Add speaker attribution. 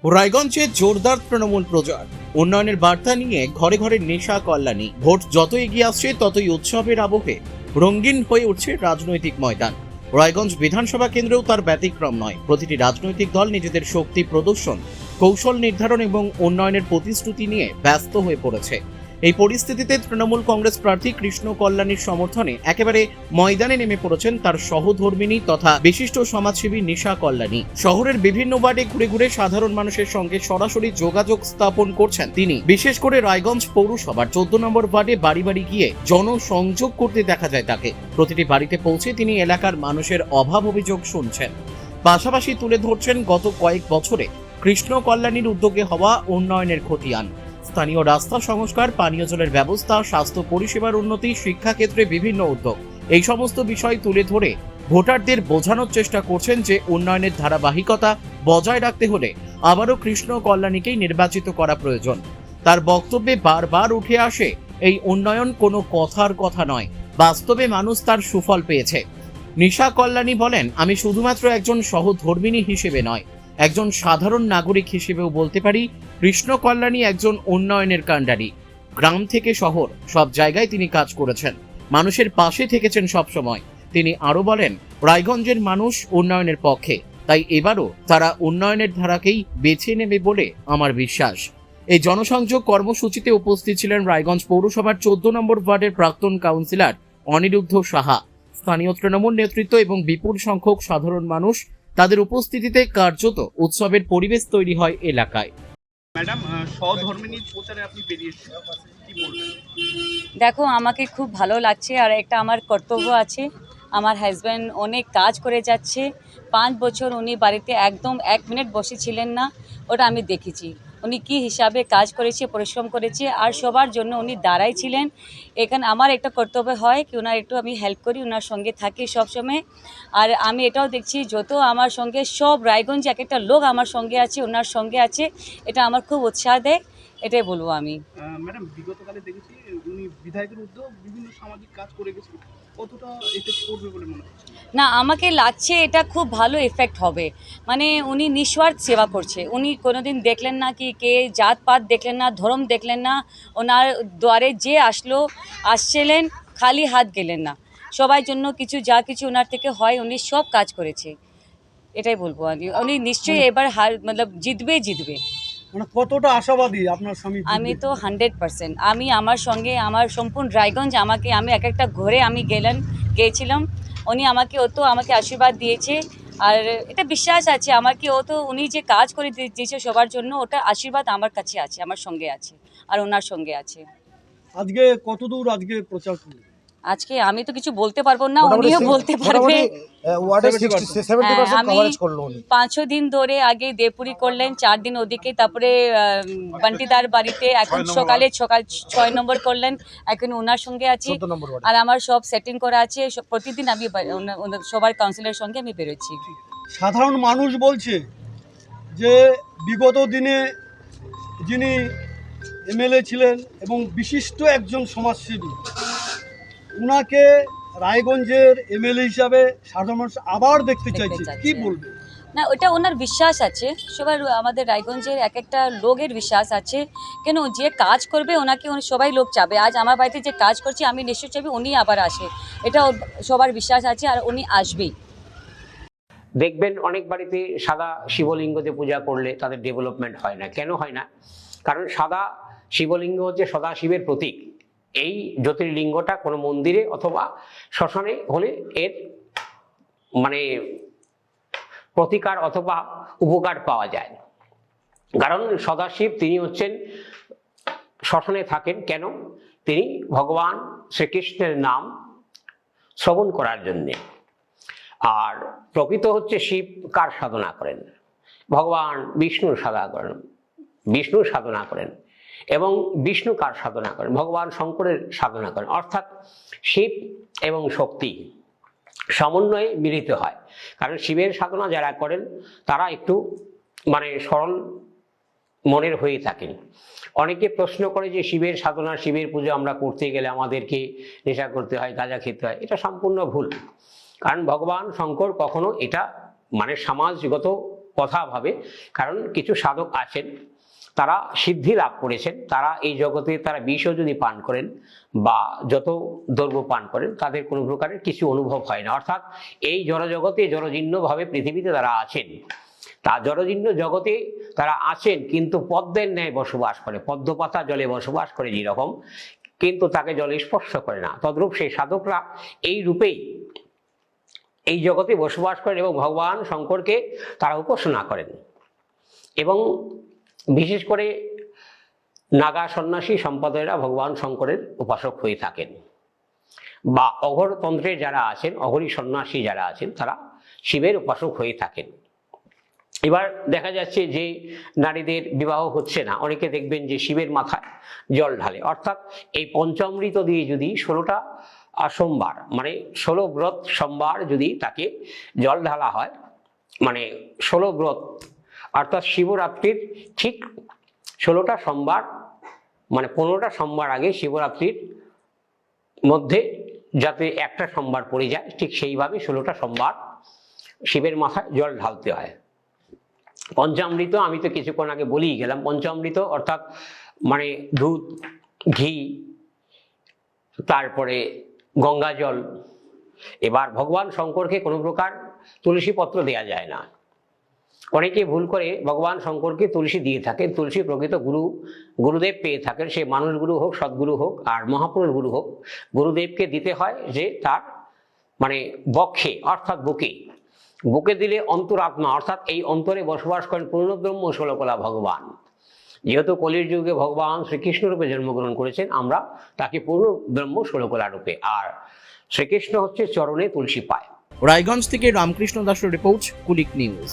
Speaker 1: রায়গঞ্জে জোরদার তৃণমূল প্রচার, উন্নয়নের বার্তা নিয়ে ঘরে ঘরে নেশা কল্যাণী। ভোট যত এগিয়ে আসছে ততই উৎসবের আবহে রঙিন হয়ে উঠছে রাজনৈতিক ময়দান। রায়গঞ্জ বিধানসভা কেন্দ্রেও তার ব্যতিক্রম নয়। প্রতিটি রাজনৈতিক দল নিজেদের শক্তি প্রদর্শন, কৌশল নির্ধারণ এবং উন্নয়নের প্রতিশ্রুতি নিয়ে ব্যস্ত হয়ে পড়েছে। এই পরিস্থিতিতে তৃণমূল কংগ্রেস প্রার্থী কৃষ্ণ কল্যাণীর সমর্থনে একেবারে ময়দানে নেমে পড়েছেন তার সহধর্মিণী তথা বিশিষ্ট সমাজসেবী নিশা কল্যাণী। শহরের বিভিন্ন ওয়ার্ডে ঘুরে ঘুরে সাধারণ মানুষের সঙ্গে সরাসরি যোগাযোগ স্থাপন করছেন তিনি। বিশেষ করে রায়গঞ্জ পৌরসভার 14 নম্বর ওয়ার্ডে বাড়ি বাড়ি গিয়ে জনসংযোগ করতে দেখা যায় তাকে। প্রতিটি বাড়িতে পৌঁছে তিনি এলাকার মানুষের অভাব অভিযোগ শুনছেন, পাশাপাশি তুলে ধরছেন গত কয়েক বছরে কৃষ্ণ কল্যাণীর উদ্যোগে হওয়া উন্নয়নের খতিয়ান। স্থানীয় রাস্তা সংস্কার, পানীয় জলের ব্যবস্থা, স্বাস্থ্য পরিষেবার উন্নতি, শিক্ষাক্ষেত্রে বিভিন্ন উদ্যোগ, এই সমস্ত বিষয় তুলে ধরে ভোটারদের বোঝানোর চেষ্টা করছেন যে উন্নয়নের ধারাবাহিকতা বজায় রাখতে হলে আবারও কৃষ্ণ কল্যাণীকেই নির্বাচিত করা প্রয়োজন। তার বক্তব্যে বারবার উঠে আসে এই উন্নয়ন কোনো কথার কথা নয়, বাস্তবে মানুষ তার সুফল পেয়েছে। নিশা কল্যাণী বলেন, আমি শুধুমাত্র একজন সহধর্মিণী হিসেবে নয়, একজন সাধারণ নাগরিক হিসেবেও বলতে পারি কৃষ্ণ কল্যাণী একজন উন্নয়নের কাণ্ডারি। গ্রাম থেকে শহর সব জায়গায় তিনি কাজ করেছেন, মানুষের পাশে থেকেছেন সব সময়। তিনি আরো বলেন, রায়গঞ্জের মানুষ উন্নয়নের পক্ষে, তাই এবারও তারা উন্নয়নের ধারাকেই বেছে নেবে বলে আমার বিশ্বাস। এই জনসংযোগ কর্মসূচিতে উপস্থিত ছিলেন রায়গঞ্জ পৌরসভার 14 নম্বর ওয়ার্ডের প্রাক্তন কাউন্সিলর অনিরুদ্ধ সাহা, স্থানীয় তৃণমূল নেতৃত্ব এবং বিপুল সংখ্যক সাধারণ মানুষ। তাদের উপস্থিতিতে কার্যত উৎসবের পরিবেশ তৈরি হয় এলাকায়।
Speaker 2: ম্যাডাম, সহধর্মিণীর প্রচারে আপনি বেরিয়েছেন, কি বলবেন?
Speaker 3: দেখো, আমাকে খুব ভালো লাগছে আর একটা আমার কর্তব্য আছে। আমার হাজব্যান্ড অনেক কাজ করে যাচ্ছে, 5 বছর উনি বাড়িতে একদম 1 মিনিট বসেছিলেন না, ওটা আমি দেখেছি। উনি কী হিসাবে কাজ করেছে, পরিশ্রম করেছে আর সবার জন্য উনি দাঁড়াই ছিলেন। এখানে আমার একটা কর্তব্য হয় কি ওনার একটু আমি হেল্প করি, ওনার সঙ্গে থাকি সবসময়। আর আমি এটাও দেখছি যত আমার সঙ্গে সব রায়গঞ্জে এক একটা লোক আমার সঙ্গে আছে, ওনার সঙ্গে আছে, এটা আমার খুব উৎসাহ দেয়, এটাই বলবো আমি।
Speaker 2: ম্যাডাম, বিগতকালে দেখেছি উনি বিধায়কের উদ্যোগ বিভিন্ন সামাজিক কাজ করে গেছেন, কতটা এফেক্ট করবে বলে মনে হচ্ছে?
Speaker 3: না, আমাকে লাগছে এটা খুব ভালো এফেক্ট হবে। মানে উনি নিঃস্বার্থ সেবা করছে। উনি কোনোদিন দেখলেন না কি কে জাতপাত দেখলেন না, ধর্ম দেখলেন না। ওনার দ্বারে যে আসছিলেন খালি হাত গেলেন না। সবার জন্য কিছু যা কিছু ওনার থেকে হয় উনি সব কাজ করেছে, এটাই বলবো আমি। উনি নিশ্চয়ই এবার জিতবে।
Speaker 4: মানে কতটা আশাবাদী আপনার স্বামী?
Speaker 3: আমি তো 100%। আমি আমার সঙ্গে আমার সম্পূর্ণ রায়গঞ্জ আমি এক একটা ঘরে আমি গিয়েছিলাম। উনি আমাকে আশীর্বাদ দিয়েছে আর এটা বিশ্বাস আছে আমার কি উনি যে কাজ করে দিয়েছে সবার জন্য, ওটা আশীর্বাদ আমার কাছে আছে, আমার সঙ্গে আছে আর ওনার সঙ্গে আছে।
Speaker 4: আজকে কতদূর প্রচার করলেন?
Speaker 3: আজকে আমি তো কিছু বলতে পারবো না, উনিও বলতে পারবে। আমি 5 দিন ধরে আগে দেবপুরি করলেন, 4 দিন ওদিকে, তারপরে বান্টিদার বাড়িতে, এখন সকাল 6 নম্বর করলেন, এখন ওনার সঙ্গে আছি। আর আমার সব সেটিং করা আছে, প্রতিদিন আমি সবার কাউন্সিলের সঙ্গে আমি বেরোচ্ছি।
Speaker 4: সাধারণ মানুষ বলছে যে বিগত দিনে যিনি এমএলএ ছিলেন এবং বিশিষ্ট একজন সমাজসেবী, উনাকে রায়গঞ্জের এমএলএ হিসাবে সাধারণ মানুষ আবার দেখতে চাইছে, কি বলবে?
Speaker 3: না, ওটা ওনার বিশ্বাস আছে, সবার আমাদের রায়গঞ্জের এক একটা লোকের বিশ্বাস আছে। কেন, যে কাজ করবে ওনাকে সবাই লোক চাবে। আজ আমার বাড়িতে যে কাজ করছে আমি নিশ্চয় চাইবি উনি আবার আসে, এটা সবার বিশ্বাস আছে আর উনি আসবেই।
Speaker 5: দেখবেন অনেক বাড়িতে সাদা শিবলিঙ্গতে পূজা করলে তাদের ডেভেলপমেন্ট হয় না। কেন হয় না? কারণ সাদা শিবলিঙ্গ হচ্ছে সদাশিবের প্রতীক। এই জ্যোতির্লিঙ্গটা কোনো মন্দিরে অথবা শ্মশানে হলে এর মানে প্রতিকার অথবা উপকার পাওয়া যায়। কারণ সদাশিব তিনি হচ্ছেন শ্মশানে থাকেন। কেন? তিনি ভগবান শ্রীকৃষ্ণের নাম শ্রবণ করার জন্যে। আর প্রকৃত হচ্ছে শিব কার সাধনা করেন? ভগবান বিষ্ণুর সাধনা করেন। এবং বিষ্ণু কার সাধনা করেন? ভগবান শঙ্করের সাধনা করেন। অর্থাৎ শিব এবং শক্তি সমন্বয়ে মিলিত হয়। কারণ শিবের সাধনা যারা করেন তারা একটু সরল মনের হয়ে থাকেন। অনেকে প্রশ্ন করে যে শিবের সাধনা, শিবের পুজো আমরা করতে গেলে আমাদেরকে নেশা করতে হয়, গাঁজা খেতে হয়। এটা সম্পূর্ণ ভুল। কারণ ভগবান শঙ্কর কখনো এটা সমাজগত কথা ভাবে, কারণ কিছু সাধক আছেন তারা সিদ্ধি লাভ করেছেন, তারা এই জগতে তারা বিষও যদি পান করেন বা যত দ্রব্য পান করেন তাদের কোনো প্রকারের কিছু অনুভব হয় না। অর্থাৎ এই জড়জগতে জড়জীর্ণভাবে পৃথিবীতে তারা আছেন, তা জড়জীর্ণ জগতে তারা আছেন কিন্তু পদ্মের ন্যায় বসবাস করে, পদ্মপাতা জলে বসবাস করে যেরকম, কিন্তু তাকে জলে স্পর্শ করে না। তদ্রূপ সেই সাধকরা এই রূপেই এই জগতে বসবাস করেন এবং ভগবান শঙ্করকে তারা উপাসনা করেন। এবং বিশেষ করে নাগা সন্ন্যাসী সম্প্রদায়েরা ভগবান শঙ্করের উপাসক হয়ে থাকেন, বা অঘরতন্ত্রে যারা আছেন, অঘরী সন্ন্যাসী যারা আছেন তারা শিবের উপাসক হয়ে থাকেন। এবার দেখা যাচ্ছে যে নারীদের বিবাহ হচ্ছে না, অনেকে দেখবেন যে শিবের মাথায় জল ঢালে, অর্থাৎ এই পঞ্চামৃত দিয়ে যদি 16টা সোমবার মানে 16 ব্রত সোমবার যদি তাকে জল ঢালা হয়, মানে 16 ব্রত অর্থাৎ শিবরাত্রির ঠিক 16টা সোমবার মানে 15টা সোমবার আগে শিবরাত্রির মধ্যে যাতে একটা সোমবার পড়ে যায়, ঠিক সেইভাবে 16টা সোমবার শিবের মাথায় জল ঢালতে হয়। পঞ্চামৃত আমি তো কিছুক্ষণ আগে বলেই গেলাম, পঞ্চামৃত অর্থাৎ মানে দুধ, ঘি, তারপরে গঙ্গা জল। এবার ভগবান শঙ্করকে কোনো প্রকার তুলসী পত্র দেয়া যায় না। অনেকে ভুল করে ভগবান শঙ্করকে তুলসী দিয়ে থাকেন। তুলসী প্রকৃত গুরুদেব পেয়ে থাকেন, সে মানুষ গুরু হোক, সদ্গুরু হোক আর মহাপুরুষ গুরু হোক, গুরুদেবকে দিতে হয় যে তার মানে বক্ষে অর্থাৎ বুকে দিলে অন্তরাত্মা অর্থাৎ এই অন্তরে বসবাস করেন পূর্ণব্রহ্ম ষোলকলা ভগবান। যেহেতু কলির যুগে ভগবান শ্রীকৃষ্ণ রূপে জন্মগ্রহণ করেছেন, আমরা তাকে পূর্ণ ব্রহ্ম ষোলকলা রূপে, আর শ্রীকৃষ্ণ হচ্ছে চরণে তুলসী পায়।
Speaker 1: রায়গঞ্জ থেকে রামকৃষ্ণ দাসের রিপোর্ট, কুলিক নিউজ।